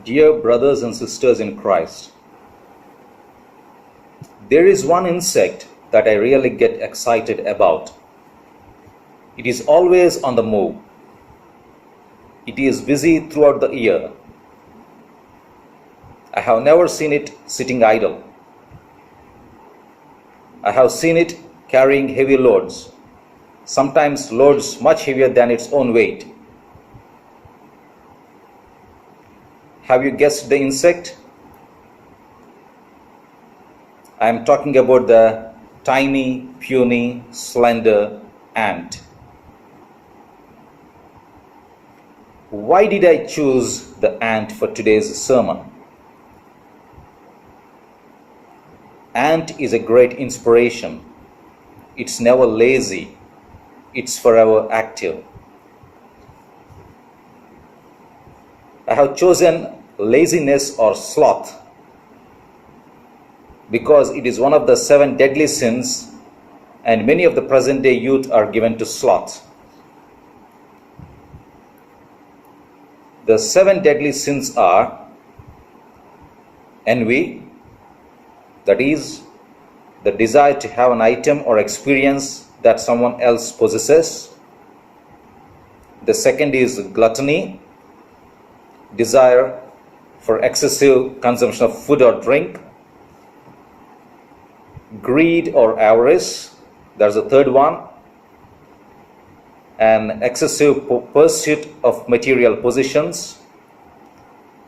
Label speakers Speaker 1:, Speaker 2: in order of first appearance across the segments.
Speaker 1: Dear brothers and sisters in Christ, there is one insect that I really get excited about. It is always on the move. It is busy throughout the year. I have never seen it sitting idle. I have seen it carrying heavy loads, sometimes loads much heavier than its own weight. Have you guessed the insect? I am talking about the tiny, puny, slender ant. Why did I choose the ant for today's sermon? Ant is a great inspiration. It's never lazy. It's forever active. I have chosen laziness or sloth because it is one of the 7 deadly sins, and many of the present day youth are given to sloth. The 7 deadly sins are envy, that is, the desire to have an item or experience that someone else possesses. The second is gluttony, desire for excessive consumption of food or drink. Greed or avarice, that's the third one. An excessive pursuit of material possessions.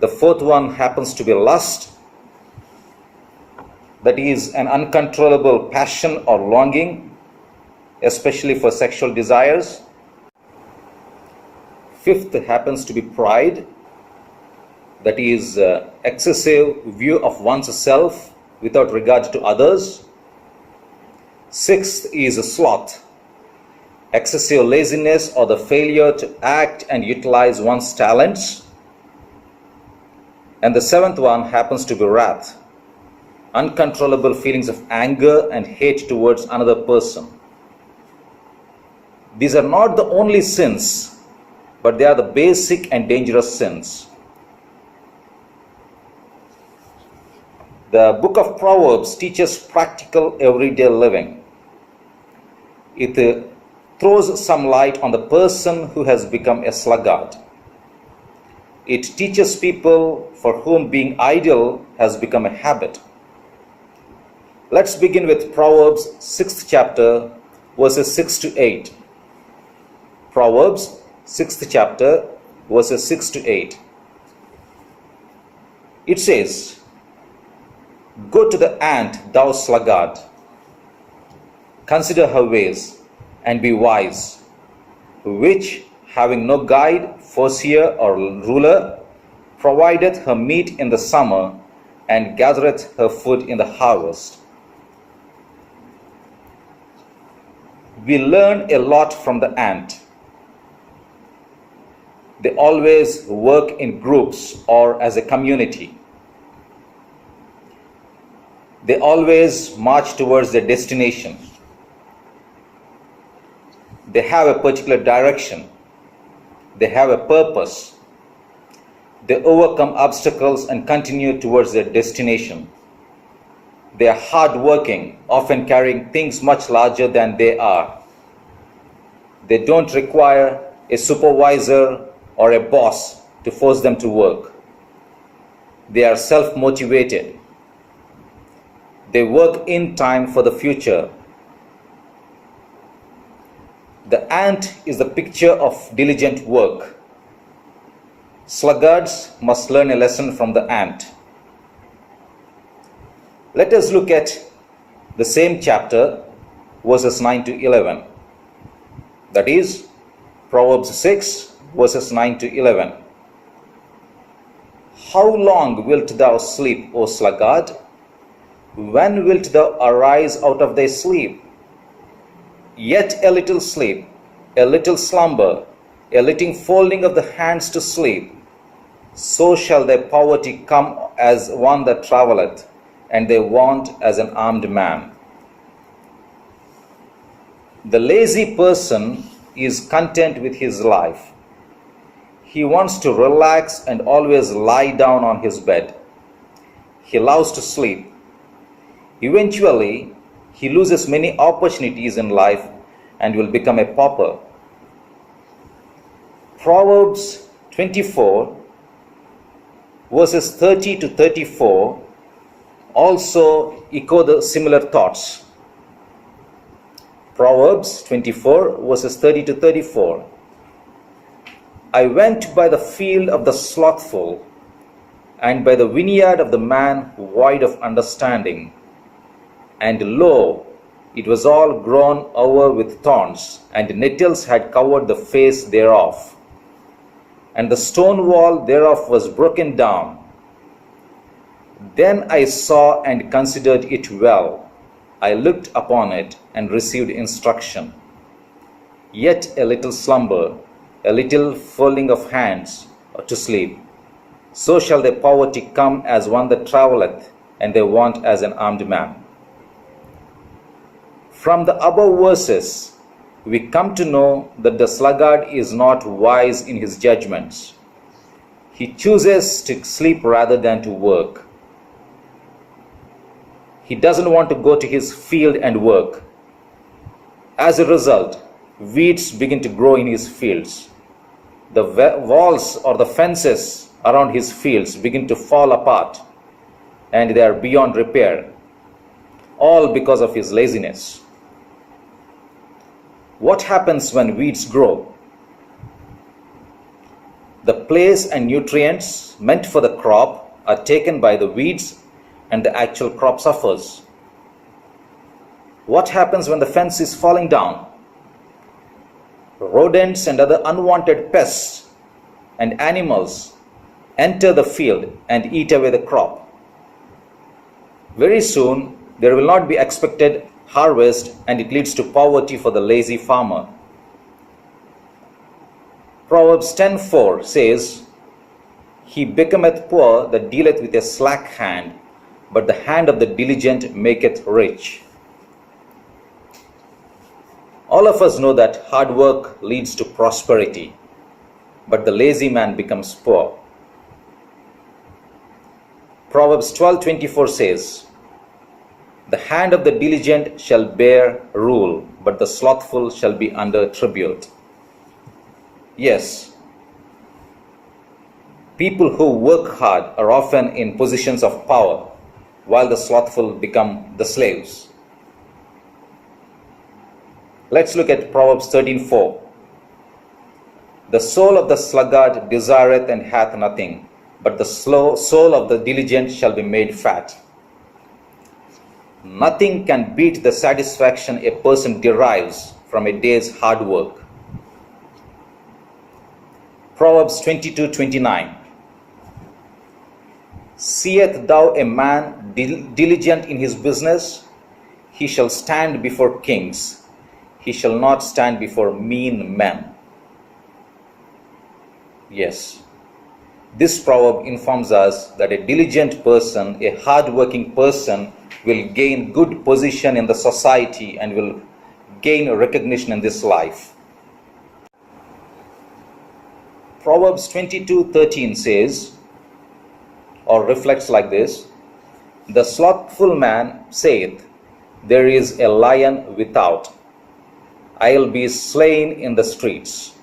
Speaker 1: The fourth one happens to be lust, that is an uncontrollable passion or longing, especially for sexual desires. Fifth happens to be pride, that is excessive view of one's self without regard to others. Sixth is sloth, excessive laziness or the failure to act and utilize one's talents. And the seventh one happens to be wrath, uncontrollable feelings of anger and hate towards another person. These are not the only sins, but they are the basic and dangerous sins. The book of Proverbs teaches practical everyday living. It throws some light on the person who has become a sluggard. It teaches people for whom being idle has become a habit. Let's begin with Proverbs 6th chapter, verses 6 to 8. Proverbs 6th chapter, verses 6 to 8. It says, "Go to the ant, thou sluggard. Consider her ways, and be wise, which, having no guide, overseer, or ruler, provideth her meat in the summer, and gathereth her food in the harvest." We learn a lot from the ant. They always work in groups or as a community. They always march towards their destination. They have a particular direction. They have a purpose. They overcome obstacles and continue towards their destination. They are hardworking, often carrying things much larger than they are. They don't require a supervisor or a boss to force them to work. They are self-motivated. They work in time for the future. The ant is the picture of diligent work. Sluggards must learn a lesson from the ant. Let us look at the same chapter, verses 9 to 11. That is, Proverbs 6, verses 9 to 11. "How long wilt thou sleep, O sluggard? When wilt thou arise out of thy sleep? Yet a little sleep, a little slumber, a little folding of the hands to sleep. So shall thy poverty come as one that travelleth, and thy want as an armed man." The lazy person is content with his life. He wants to relax and always lie down on his bed. He loves to sleep. Eventually, he loses many opportunities in life and will become a pauper. Proverbs 24, verses 30 to 34 also echo the similar thoughts. Proverbs 24, verses 30 to 34. I went by the field of the slothful, and by the vineyard of the man void of understanding. And lo, it was all grown over with thorns, and nettles had covered the face thereof. And the stone wall thereof was broken down. Then I saw and considered it well. I looked upon it and received instruction. Yet a little slumber, a little folding of hands to sleep. So shall their poverty come as one that travelleth, and their want as an armed man. From the above verses, we come to know that the sluggard is not wise in his judgments. He chooses to sleep rather than to work. He doesn't want to go to his field and work. As a result, weeds begin to grow in his fields. The walls or the fences around his fields begin to fall apart, and they are beyond repair, all because of his laziness. What happens when weeds grow? The place and nutrients meant for the crop are taken by the weeds, and the actual crop suffers. What happens when the fence is falling down? Rodents and other unwanted pests and animals enter the field and eat away the crop. Very soon, there will not be expected harvest, and it leads to poverty for the lazy farmer. Proverbs 10:4 says, He becometh poor that dealeth with a slack hand, but the hand of the diligent maketh rich. All of us know that hard work leads to prosperity, but the lazy man becomes poor. Proverbs 12:24 says, The hand of the diligent shall bear rule, but the slothful shall be under tribute. Yes, people who work hard are often in positions of power, while the slothful become the slaves. Let's look at Proverbs 13:4. The soul of the sluggard desireth and hath nothing, but the soul of the diligent shall be made fat. Nothing can beat the satisfaction a person derives from a day's hard work. Proverbs 22:29. Seest thou a man diligent in his business? He shall stand before kings. He shall not stand before mean men. Yes, this proverb informs us that a diligent person, a hard-working person, will gain good position in the society and will gain recognition in this life. Proverbs 22:13 says, or reflects like this, The slothful man saith, There is a lion without. I'll be slain in the streets.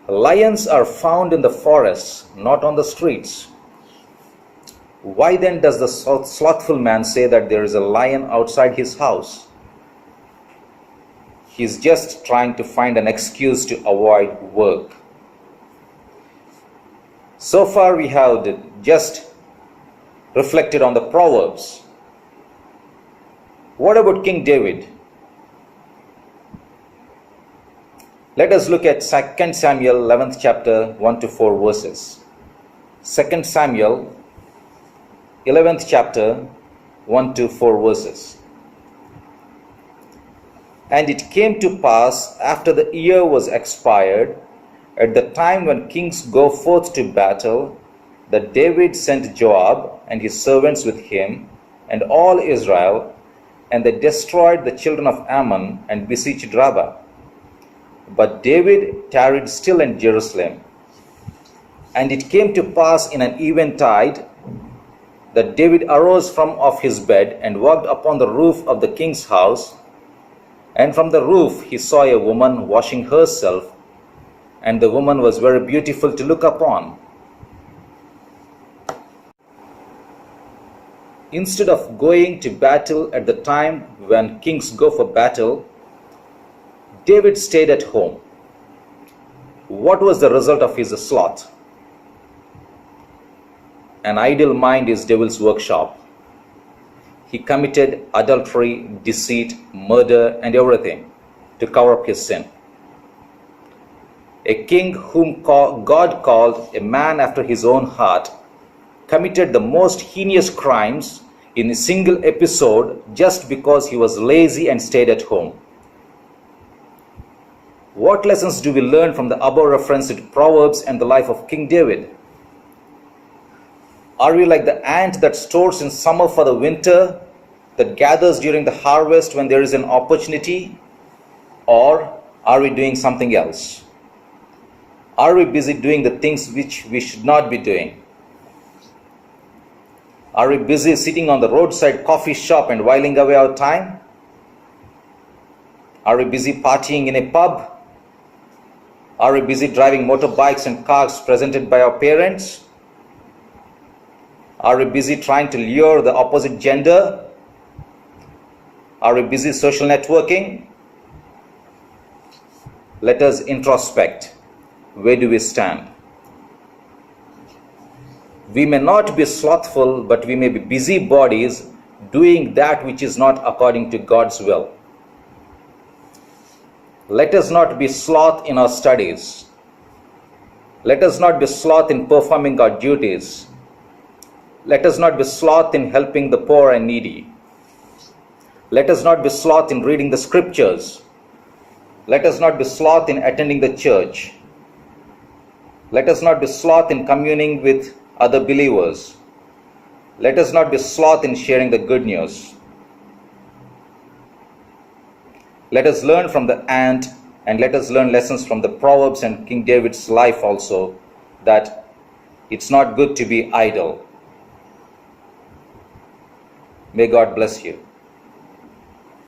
Speaker 1: Lions are found in the forests, not on the streets. Why then does the slothful man say that there is a lion outside his house? He's just trying to find an excuse to avoid work. So far we have just reflected on the Proverbs. What about King David? Let us look at 2 Samuel 11th chapter 1 to 4 verses. 2 Samuel 11th chapter 1 to 4 verses. And it came to pass after the year was expired, at the time when kings go forth to battle, that David sent Joab and his servants with him and all Israel, and they destroyed the children of Ammon and besieged Rabbah. But David tarried still in Jerusalem. And it came to pass in an eventide that David arose from off his bed and walked upon the roof of the king's house. And from the roof he saw a woman washing herself, and the woman was very beautiful to look upon. Instead of going to battle at the time when kings go for battle, David stayed at home. What was the result of his sloth? An idle mind is devil's workshop. He committed adultery, deceit, murder, and everything to cover up his sin. A king whom God called a man after his own heart committed the most heinous crimes in a single episode just because he was lazy and stayed at home. What lessons do we learn from the above referenced Proverbs and the life of King David? Are we like the ant that stores in summer for the winter, that gathers during the harvest when there is an opportunity? Or are we doing something else? Are we busy doing the things which we should not be doing? Are we busy sitting on the roadside coffee shop and whiling away our time? Are we busy partying in a pub? Are we busy driving motorbikes and cars presented by our parents? Are we busy trying to lure the opposite gender? Are we busy social networking? Let us introspect. Where do we stand? We may not be slothful, but we may be busybodies doing that which is not according to God's will. Let us not be sloth in our studies. Let us not be sloth in performing our duties. Let us not be sloth in helping the poor and needy. Let us not be sloth in reading the scriptures. Let us not be sloth in attending the church. Let us not be sloth in communing with other believers. Let us not be sloth in sharing the good news. Let us learn from the ant, and let us learn lessons from the Proverbs and King David's life also, that it's not good to be idle. May God bless you.